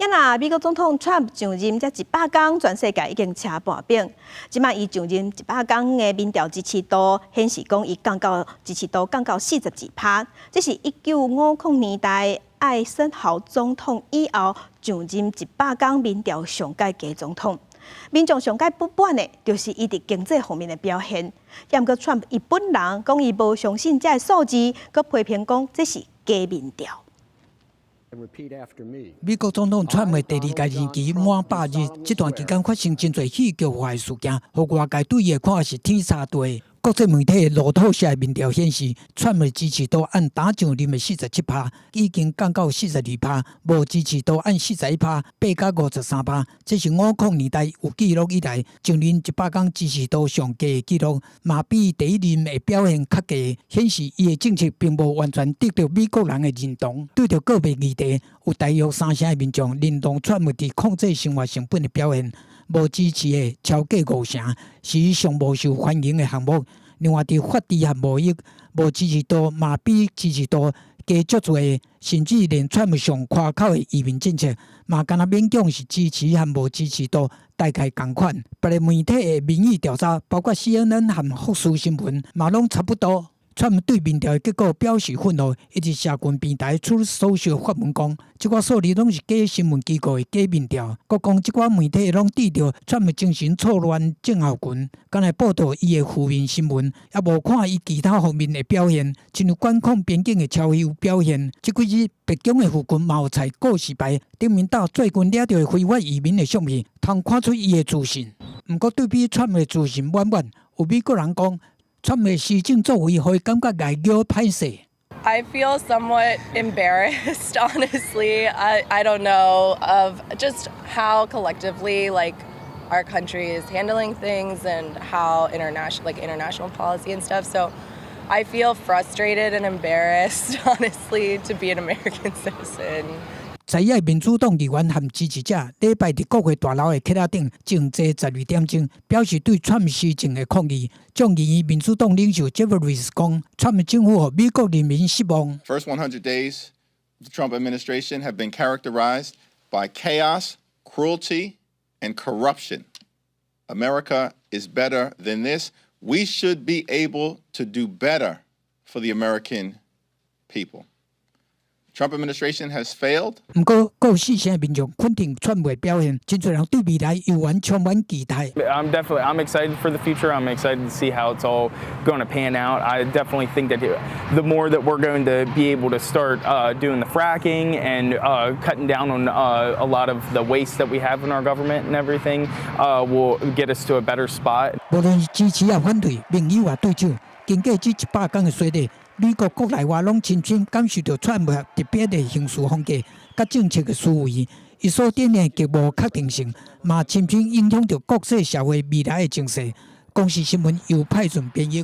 敢若美国总统 Trump 上任才100天，全世界已经车半饼。即卖伊上任100天的民调支持度显示讲，伊支持度降到42%，这是1950年代艾森豪总统以后上任100天民调上届假总统。民众上届不满的，就是伊伫经济方面的表现。也毋过 Trump 伊本人讲伊无相信这数字，佮批评讲这是假民调。 美国总统川普第二届任期满100日，这段期间发生真侪戏剧化的事件，互外界对伊的看法是天差地。国际媒体路透社的民调显示，川普支持度按打上任的47%，已经降到42%，无支持度按41%，8到53%。这是50年代有记录以来上任100天支持度上低的记录，嘛比第一任的表现较低，显示伊的政策并无完全得到美国人的认同。对着个别议题，有大约3成的民众认同川普伫控制生活成本的表现。 无支持的超过5成，是伊上无受欢迎的项目。另外，伫法治和贸易，无支持度嘛比支持度低足侪，甚至连川普上夸口的移民政策，嘛敢若勉强是支持和无支持度大概同款。别个媒体的民意调查，包括 CNN 和福斯新闻，嘛拢差不多。 川普对民调的结果表示愤怒，一直社群平台出所受发文讲，这款数字拢是假新闻机构的假民调。佮讲这款媒体拢低调川普精神错乱症候群，敢来报道伊的负面新闻，也无看伊其他方面的表现，亲如管控边境的超有表现。这几日白宫的附近嘛有采告示牌，顶面打最近掠到的非法移民的相片，通看出伊的自信。不过对比川普的自信满满，有美国人讲。 川普施政作为，互伊感觉外交歹势。I feel somewhat embarrassed, honestly. I don't know of just how collectively our country is handling things and how international policy and stuff. So I feel frustrated and embarrassed, honestly, to be an American citizen. 在野民主党议员和支持者礼拜伫国会大楼的客仔顶静坐12点钟，表示对川普施政的抗议。众议院民主党领袖 Jeffries 讲，川普政府予美国人民失望。First 100 days of the Trump administration have been characterized by chaos, cruelty, and corruption. America is better than this. We should be able to do better for the American people. Trump administration has failed. 不过，有4成的民众肯定川普的表现，真侪人对未来犹原充满期待。I'm excited for the future. I'm excited to see how it's all going to pan out. I definitely think that the more that we're going to be able to start doing the fracking and cutting down on a lot of the waste that we have in our government and everything, will get us to a better spot. 无论是支持也反对，民意也对手，经过这100天的洗礼。 美国国内外拢深深感受到川普特别的行事风格、甲政策的思维，伊所展现极无确定性，嘛深深影响着国际社会未来的情势。公视新闻由派准编译。